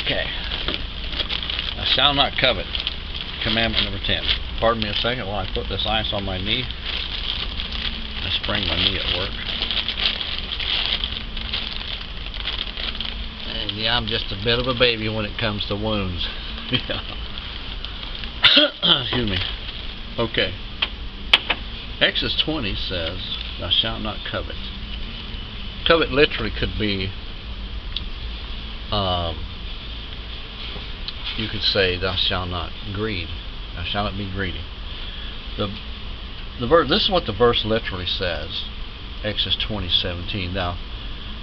Okay. I shall not covet. Commandment number 10. Pardon me a second while I put this ice on my knee. I sprained my knee at work. And yeah, I'm just a bit of a baby when it comes to wounds. Excuse me. Okay. Exodus 20 says, thou shalt not covet. Covet literally could be, you could say, thou shalt not greed. Thou shalt not be greedy. This is what the verse literally says. Exodus 20:17. Thou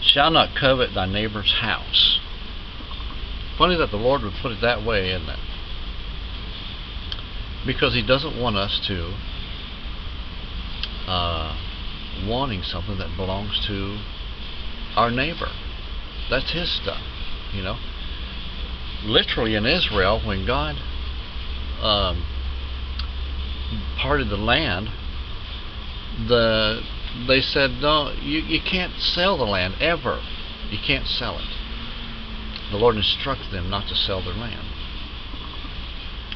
shalt not covet thy neighbor's house. Funny that the Lord would put it that way, isn't it? Because He doesn't want us to wanting something that belongs to our neighbor. That's his stuff, you know. Literally in Israel, when God parted the land, they said, no, you can't sell the land ever. You can't sell it. The Lord instructed them not to sell their land,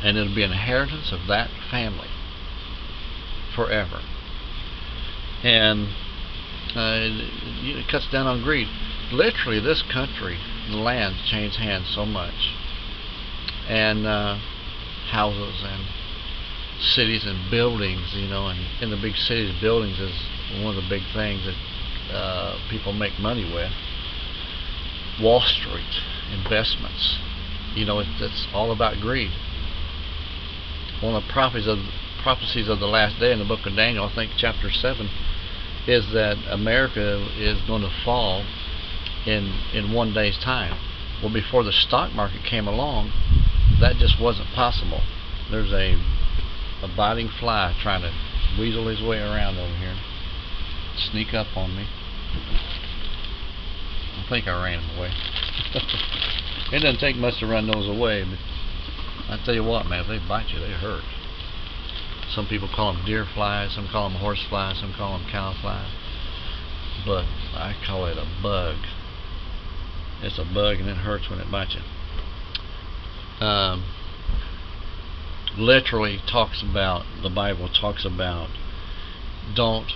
and it'll be an inheritance of that family forever. And it cuts down on greed. Literally, this country, the land, changed hands so much, and houses and cities and buildings, you know, and in the big cities, buildings is one of the big things that people make money with. Wall Street, investments, you know, it's all about greed. One of the prophecies of the last day in the book of Daniel, I think chapter 7, is that America is going to fall in one day's time. Well, before the stock market came along, that just wasn't possible. There's a biting fly trying to weasel his way around over here, sneak up on me. I think I ran him away. It doesn't take much to run those away, but I tell you what, man, if they bite you, they hurt. Some people call them deer flies, some call them horse flies, some call them cow flies, but I call it a bug. It's a bug, and it hurts when it bites you. Literally talks about, the Bible talks about, don't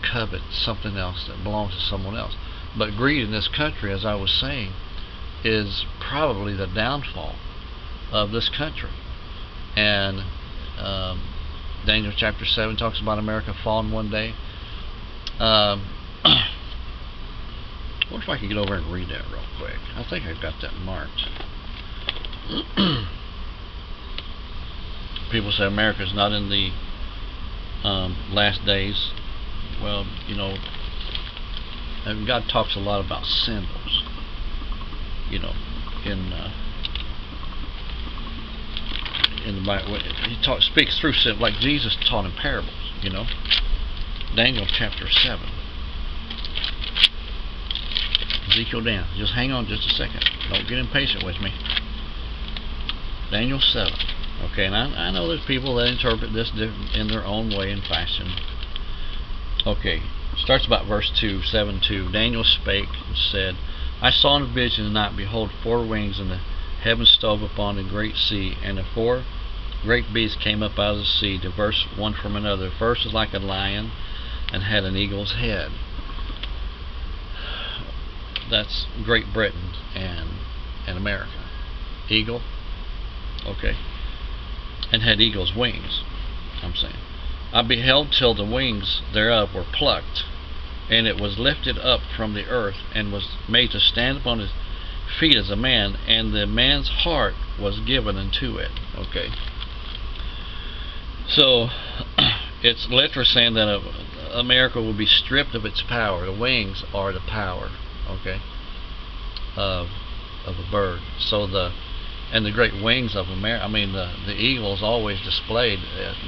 covet something else that belongs to someone else. But greed in this country, as I was saying, is probably the downfall of this country. And Daniel chapter 7 talks about America falling one day. I wonder if I can get over and read that real quick. I think I've got that marked. People say America's not in the last days. Well, you know, and God talks a lot about symbols. You know, in the Bible, He speaks through symbols, like Jesus taught in parables. You know, Daniel chapter 7. Ezekiel down. Just hang on just a second. Don't get impatient with me. Daniel 7. Okay, and I know there's people that interpret this in their own way and fashion. Okay, starts about verse 2, 7:2. Daniel spake and said, I saw in a vision in the night, behold, 4 wings, and the heaven stove upon a great sea, and the 4 great beasts came up out of the sea, diverse one from another. The first was like a lion, and had an eagle's head. That's Great Britain and America. Eagle, okay, and had eagle's wings. I'm saying, I beheld till the wings thereof were plucked, and it was lifted up from the earth, and was made to stand upon his feet as a man, and the man's heart was given unto it. Okay, so it's literally saying that America will be stripped of its power. The wings are the power, okay, of a bird. So the great wings of America, I mean the eagle is always displayed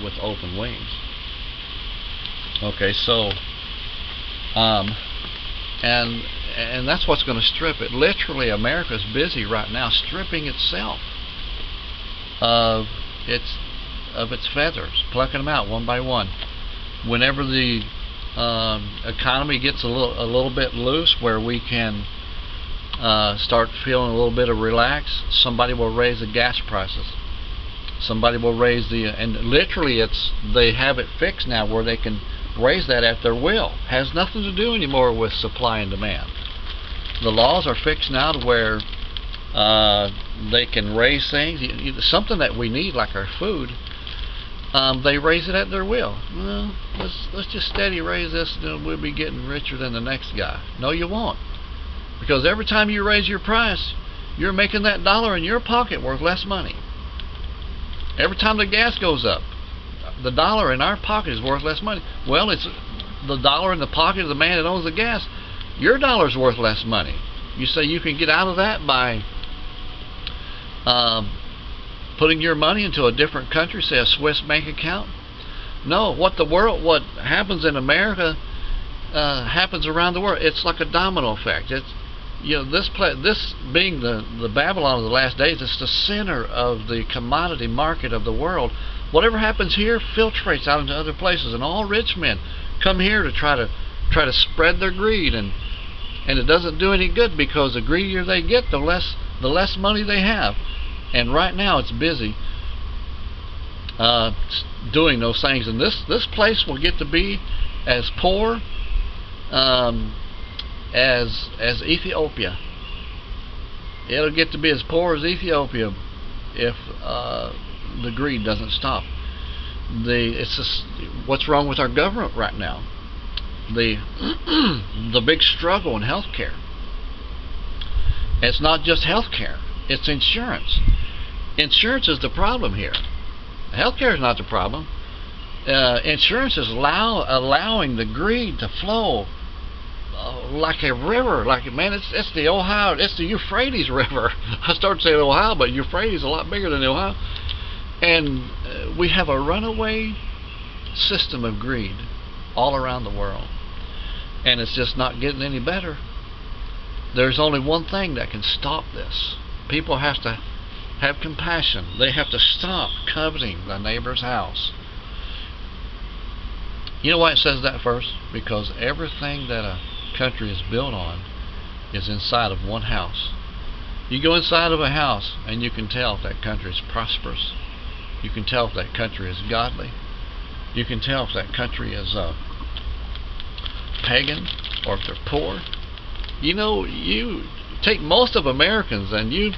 with open wings. Okay, so and that's what's going to strip it. Literally, America's busy right now stripping itself of its feathers, plucking them out one by one. Whenever the economy gets a little bit loose, where we can start feeling a little bit of relax, somebody will raise the gas prices. Somebody will raise and literally they have it fixed now where they can raise that at their will. Has nothing to do anymore with supply and demand. The laws are fixed now to where they can raise things. Something that we need, like our food, they raise it at their will. Well, let's just steady raise this, and we'll be getting richer than the next guy. No, you won't, because every time you raise your price, you're making that dollar in your pocket worth less money. Every time the gas goes up, the dollar in our pocket is worth less money. Well, it's the dollar in the pocket of the man that owns the gas. Your dollar's worth less money. You say you can get out of that by putting your money into a different country, say a Swiss bank account? No, what happens in America happens around the world. It's like a domino effect. It's, this being the Babylon of the last days, it's the center of the commodity market of the world. Whatever happens here filtrates out into other places, and all rich men come here to try to spread their greed, and it doesn't do any good, because the greedier they get, the less money they have. And right now it's busy doing those things, and this place will get to be as poor as Ethiopia. It'll get to be as poor as Ethiopia if the greed doesn't stop. It's just what's wrong with our government right now. The big struggle in healthcare. It's not just healthcare; it's insurance. Insurance is the problem here. Healthcare is not the problem. Insurance is allowing the greed to flow like a river. It's the Ohio, it's the Euphrates River. I started saying Ohio, but Euphrates is a lot bigger than the Ohio. And we have a runaway system of greed all around the world, and it's just not getting any better. There's only one thing that can stop this. People have to have compassion. They have to stop coveting the neighbor's house. You know why it says that first? Because everything that a country is built on is inside of one house. You go inside of a house and you can tell if that country is prosperous. You can tell if that country is godly. You can tell if that country is pagan or if they're poor. You take most of Americans and you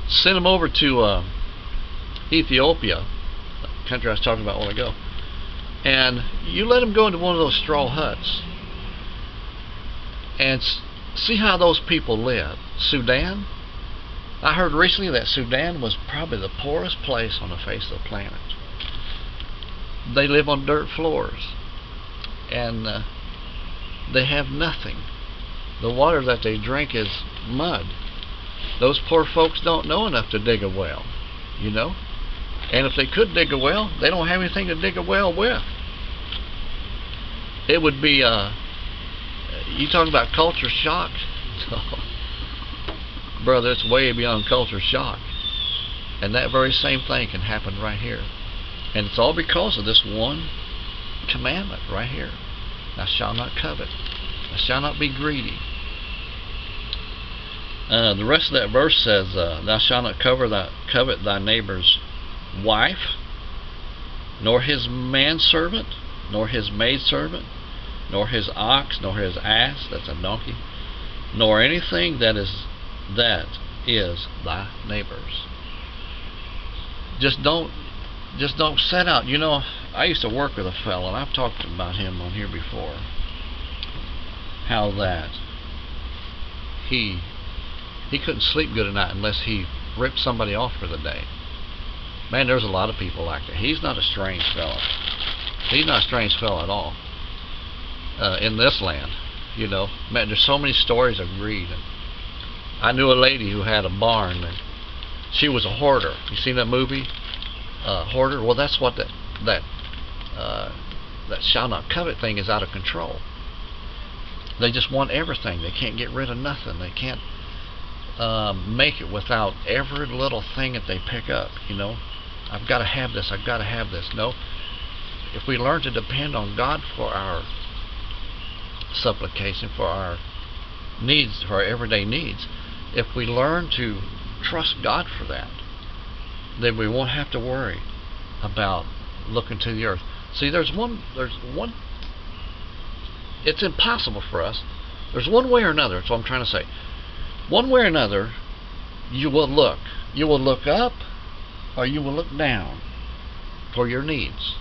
send them over to Ethiopia, the country I was talking about a while ago, and you let them go into one of those straw huts and see how those people live. Sudan, I heard recently that Sudan was probably the poorest place on the face of the planet. They live on dirt floors, and they have nothing. The water that they drink is mud. Those poor folks don't know enough to dig a well, and if they could dig a well, they don't have anything to dig a well with. It would be you talking about culture shock? Brother, it's way beyond culture shock. And that very same thing can happen right here. And it's all because of this one commandment right here. Thou shalt not covet. Thou shalt not be greedy. The rest of that verse says, thou shalt not covet thy neighbor's wife, nor his manservant, nor his maidservant, nor his ox, nor his ass, that's a donkey, nor anything that is thy neighbor's. Just don't set out. I used to work with a fellow, and I've talked about him on here before, how that he couldn't sleep good at night unless he ripped somebody off for the day. Man, there's a lot of people like that. He's not a strange fellow. He's not a strange fellow at all. In this land, man, there's so many stories of greed. And I knew a lady who had a barn, and she was a hoarder. You seen that movie, Hoarder? Well, that's what that shall not covet thing is out of control. They just want everything. They can't get rid of nothing. They can't make it without every little thing that they pick up. I've got to have this. I've got to have this. No. If we learn to depend on God for our supplication, for our needs, for our everyday needs, if we learn to trust God for that, then we won't have to worry about looking to the earth. See, there's one, it's impossible for us. There's one way or another, that's what I'm trying to say. One way or another, you will look. You will look up or you will look down for your needs.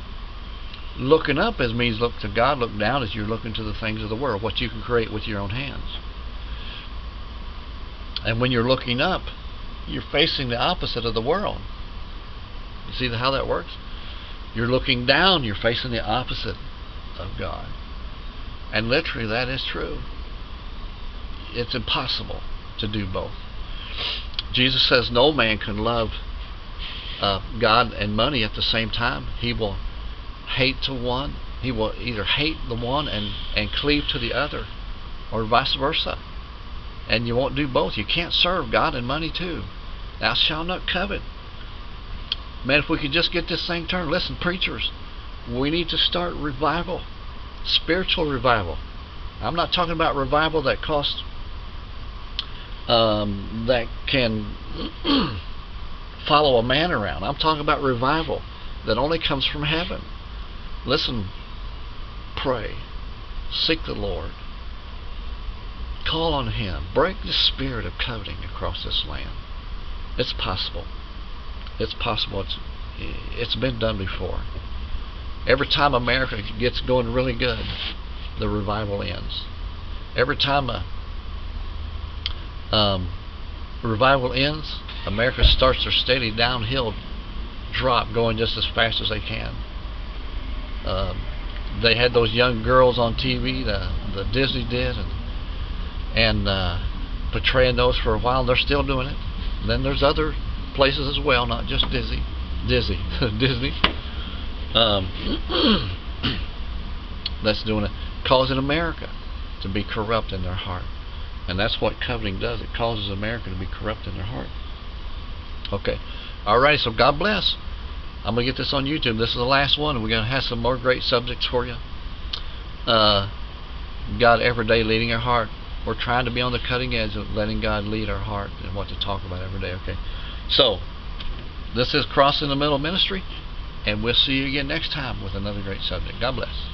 Looking up means look to God. Look down as you're looking to the things of the world, what you can create with your own hands. And when you're looking up, you're facing the opposite of the world. You see how that works? You're looking down, you're facing the opposite of God. And literally that is true. It's impossible to do both. Jesus says no man can love God and money at the same time. He will hate to one. He will either hate the one and cleave to the other, or vice versa. And you won't do both. You can't serve God and money too. Thou shalt not covet. Man, if we could just get this thing turned. Listen, preachers, we need to start revival. Spiritual revival. I'm not talking about revival that costs that can follow a man around. I'm talking about revival that only comes from heaven. Listen, pray, seek the Lord, call on Him, break the spirit of coveting across this land. It's possible. It's possible. It's been done before. Every time America gets going really good, the revival ends. Every time a revival ends, America starts their steady downhill drop, going just as fast as they can. They had those young girls on TV, the Disney did, and portraying those for a while, and they're still doing it. And then there's other places as well, not just Disney. That's doing it, causing America to be corrupt in their heart. And that's what coveting does. It causes America to be corrupt in their heart. Okay. Alright, so God bless. I'm going to get this on YouTube. This is the last one, and we're going to have some more great subjects for you. God every day leading our heart. We're trying to be on the cutting edge of letting God lead our heart and what to talk about every day. Okay. So, this is Crossing the Middle Ministry, and we'll see you again next time with another great subject. God bless.